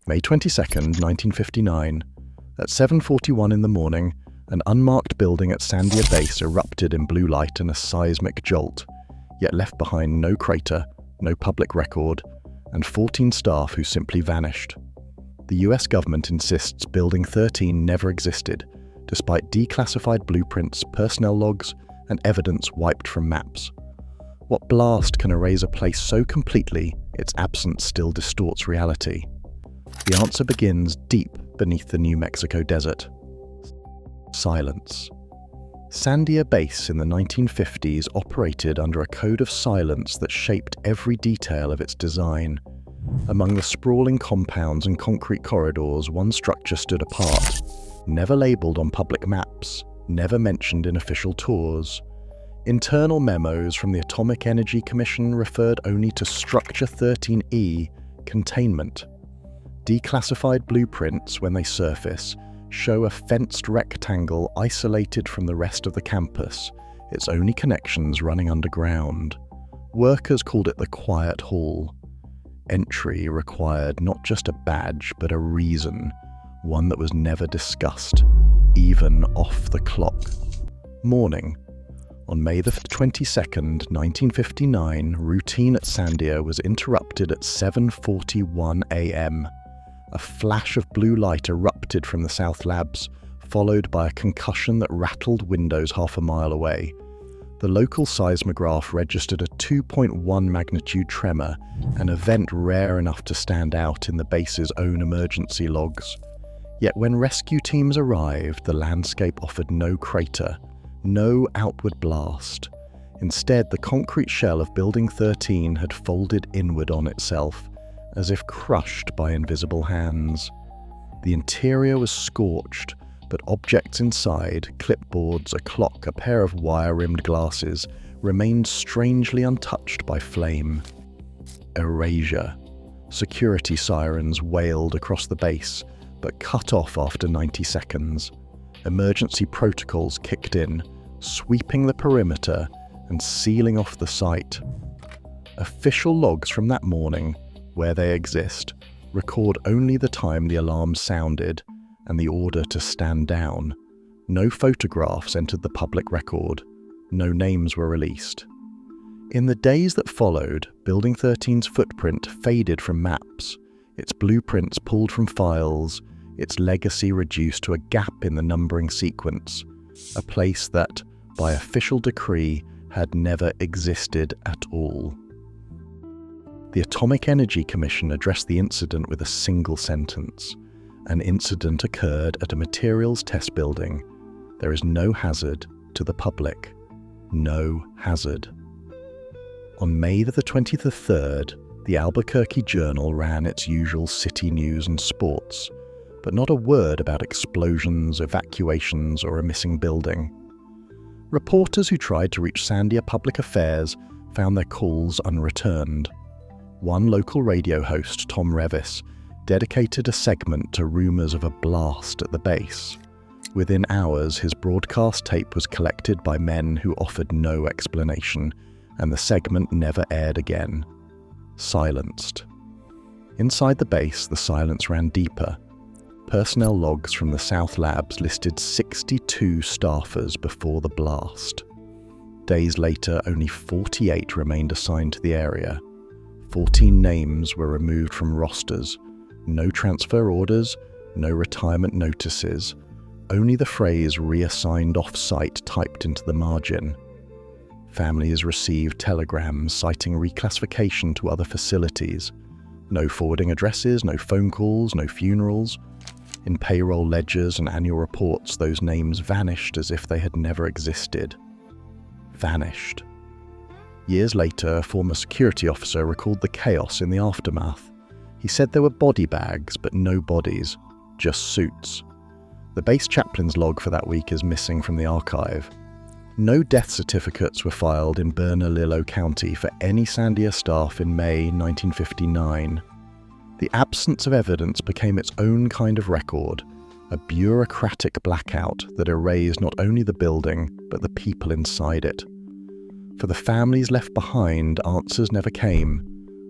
May 22nd, 1959. At 7:41 in the morning, an unmarked building at Sandia Base erupted in blue light and a seismic jolt, yet left behind no crater, no public record, and 14 staff who simply vanished. The US government insists Building 13 never existed, despite declassified blueprints, personnel logs, and evidence wiped from maps. What blast can erase a place so completely its absence still distorts reality? The answer begins deep beneath the New Mexico desert. Silence. Sandia Base in the 1950s operated under a code of silence that shaped every detail of its design. Among the sprawling compounds and concrete corridors, one structure stood apart, never labelled on public maps, never mentioned in official tours. Internal memos from the Atomic Energy Commission referred only to Structure 13E, containment. Declassified blueprints, when they surface, show a fenced rectangle isolated from the rest of the campus, its only connections running underground. Workers called it the Quiet Hall. Entry required not just a badge, but a reason, one that was never discussed, even off the clock. Morning. On May the 22nd, 1959, routine at Sandia was interrupted at 7:41 a.m. A flash of blue light erupted from the South Labs, followed by a concussion that rattled windows half a mile away. The local seismograph registered a 2.1 magnitude tremor, an event rare enough to stand out in the base's own emergency logs. Yet when rescue teams arrived, the landscape offered no crater, no outward blast. Instead, the concrete shell of Building 13 had folded inward on itself, as if crushed by invisible hands. The interior was scorched, but objects inside, clipboards, a clock, a pair of wire-rimmed glasses, remained strangely untouched by flame. Erasure. Security sirens wailed across the base, but cut off after 90 seconds. Emergency protocols kicked in, sweeping the perimeter and sealing off the site. Official logs from that morning, where they exist, record only the time the alarm sounded and the order to stand down. No photographs entered the public record. No names were released. In the days that followed, Building 13's footprint faded from maps, its blueprints pulled from files, its legacy reduced to a gap in the numbering sequence, a place that, by official decree, had never existed at all. The Atomic Energy Commission addressed the incident with a single sentence. An incident occurred at a materials test building. There is no hazard to the public. No hazard. On May the 23rd, the Albuquerque Journal ran its usual city news and sports, but not a word about explosions, evacuations, or a missing building. Reporters who tried to reach Sandia Public Affairs found their calls unreturned. One local radio host, Tom Revis, dedicated a segment to rumours of a blast at the base. Within hours, his broadcast tape was collected by men who offered no explanation, and the segment never aired again. Silenced. Inside the base, the silence ran deeper. Personnel logs from the South Labs listed 62 staffers before the blast. Days later, only 48 remained assigned to the area. 14 names were removed from rosters. No transfer orders, no retirement notices, only the phrase "reassigned off-site" typed into the margin. Families received telegrams citing reclassification to other facilities. No forwarding addresses, no phone calls, no funerals. In payroll ledgers and annual reports, those names vanished as if they had never existed. Vanished. Years later, a former security officer recalled the chaos in the aftermath. He said there were body bags, but no bodies, just suits. The base chaplain's log for that week is missing from the archive. No death certificates were filed in Bernalillo County for any Sandia staff in May 1959. The absence of evidence became its own kind of record, a bureaucratic blackout that erased not only the building, but the people inside it. For the families left behind, answers never came.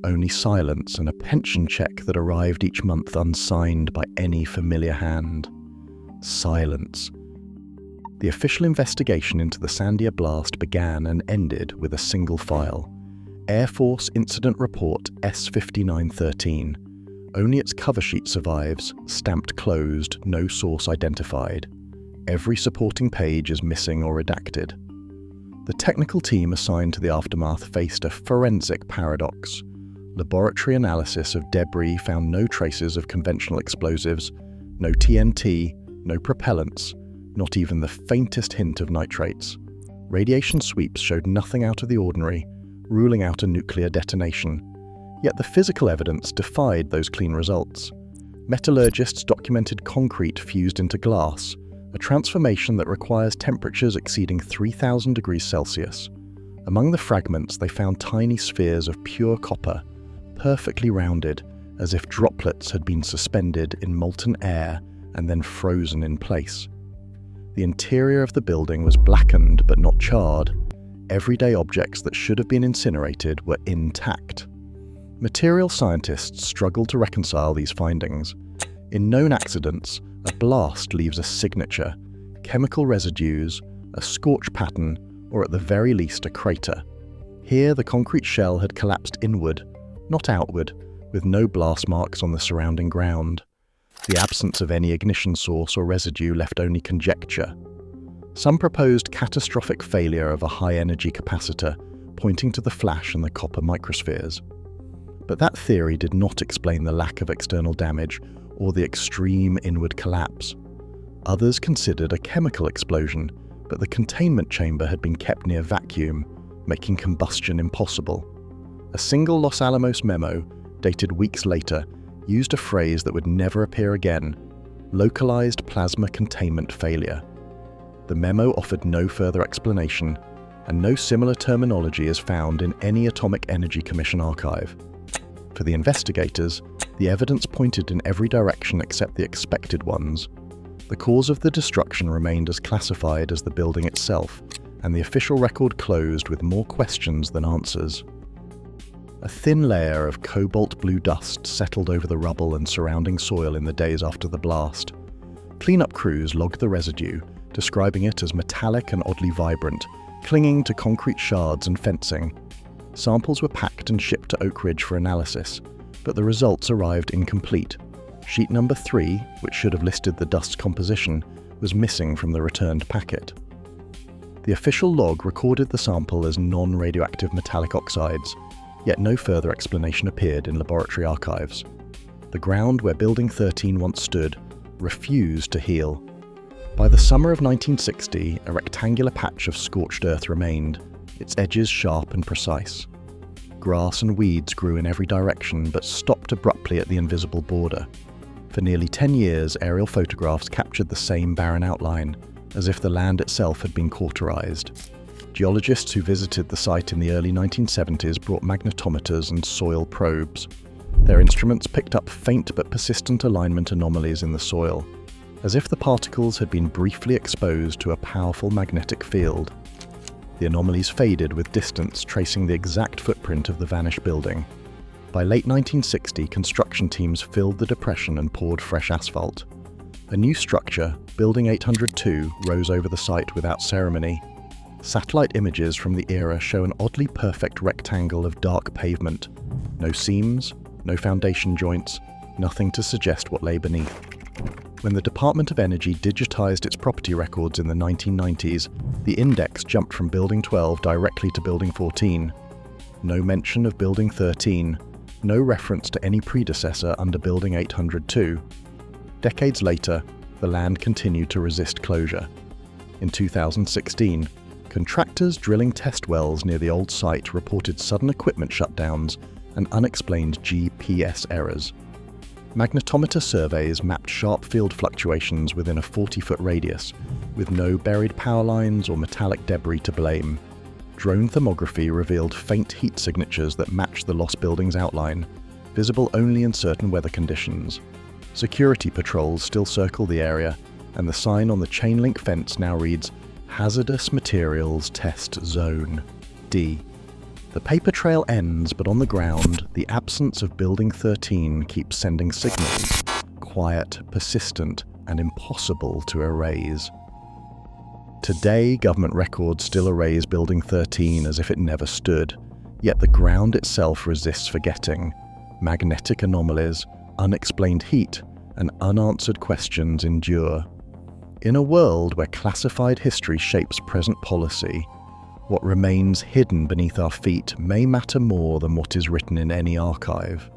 Only silence and a pension check that arrived each month unsigned by any familiar hand. Silence. The official investigation into the Sandia blast began and ended with a single file. Air Force Incident Report S-5913. Only its cover sheet survives, stamped closed, no source identified. Every supporting page is missing or redacted. The technical team assigned to the aftermath faced a forensic paradox. Laboratory analysis of debris found no traces of conventional explosives, no TNT, no propellants, not even the faintest hint of nitrates. Radiation sweeps showed nothing out of the ordinary, ruling out a nuclear detonation. Yet the physical evidence defied those clean results. Metallurgists documented concrete fused into glass, a transformation that requires temperatures exceeding 3,000 degrees Celsius. Among the fragments, they found tiny spheres of pure copper, perfectly rounded, as if droplets had been suspended in molten air and then frozen in place. The interior of the building was blackened but not charred. Everyday objects that should have been incinerated were intact. Material scientists struggled to reconcile these findings. In known accidents, a blast leaves a signature, chemical residues, a scorch pattern, or at the very least a crater. Here, the concrete shell had collapsed inward, not outward, with no blast marks on the surrounding ground. The absence of any ignition source or residue left only conjecture. Some proposed catastrophic failure of a high-energy capacitor, pointing to the flash and the copper microspheres. But that theory did not explain the lack of external damage or the extreme inward collapse. Others considered a chemical explosion, but the containment chamber had been kept near vacuum, making combustion impossible. A single Los Alamos memo, dated weeks later, used a phrase that would never appear again: localized plasma containment failure. The memo offered no further explanation, and no similar terminology is found in any Atomic Energy Commission archive. For the investigators, the evidence pointed in every direction except the expected ones. The cause of the destruction remained as classified as the building itself, and the official record closed with more questions than answers. A thin layer of cobalt blue dust settled over the rubble and surrounding soil in the days after the blast. Cleanup crews logged the residue, describing it as metallic and oddly vibrant, clinging to concrete shards and fencing. Samples were packed and shipped to Oak Ridge for analysis, but the results arrived incomplete. Sheet number 3, which should have listed the dust's composition, was missing from the returned packet. The official log recorded the sample as non-radioactive metallic oxides, yet no further explanation appeared in laboratory archives. The ground where Building 13 once stood refused to heal. By the summer of 1960, a rectangular patch of scorched earth remained, its edges sharp and precise. Grass and weeds grew in every direction but stopped abruptly at the invisible border. For nearly 10 years, aerial photographs captured the same barren outline, as if the land itself had been cauterized. Geologists who visited the site in the early 1970s brought magnetometers and soil probes. Their instruments picked up faint but persistent alignment anomalies in the soil, as if the particles had been briefly exposed to a powerful magnetic field. The anomalies faded with distance, tracing the exact footprint of the vanished building. By late 1960, construction teams filled the depression and poured fresh asphalt. A new structure, Building 802, rose over the site without ceremony. Satellite images from the era show an oddly perfect rectangle of dark pavement. No seams, no foundation joints, nothing to suggest what lay beneath. When the Department of Energy digitized its property records in the 1990s, the index jumped from Building 12 directly to Building 14. No mention of Building 13, no reference to any predecessor under Building 802. Decades later, the land continued to resist closure. In 2016, contractors drilling test wells near the old site reported sudden equipment shutdowns and unexplained GPS errors. Magnetometer surveys mapped sharp field fluctuations within a 40-foot radius, with no buried power lines or metallic debris to blame. Drone thermography revealed faint heat signatures that matched the lost building's outline, visible only in certain weather conditions. Security patrols still circle the area, and the sign on the chain-link fence now reads, "Hazardous Materials Test Zone, D." The paper trail ends, but on the ground, the absence of Building 13 keeps sending signals, quiet, persistent, and impossible to erase. Today, government records still erase Building 13 as if it never stood, yet the ground itself resists forgetting. Magnetic anomalies, unexplained heat, and unanswered questions endure. In a world where classified history shapes present policy, what remains hidden beneath our feet may matter more than what is written in any archive.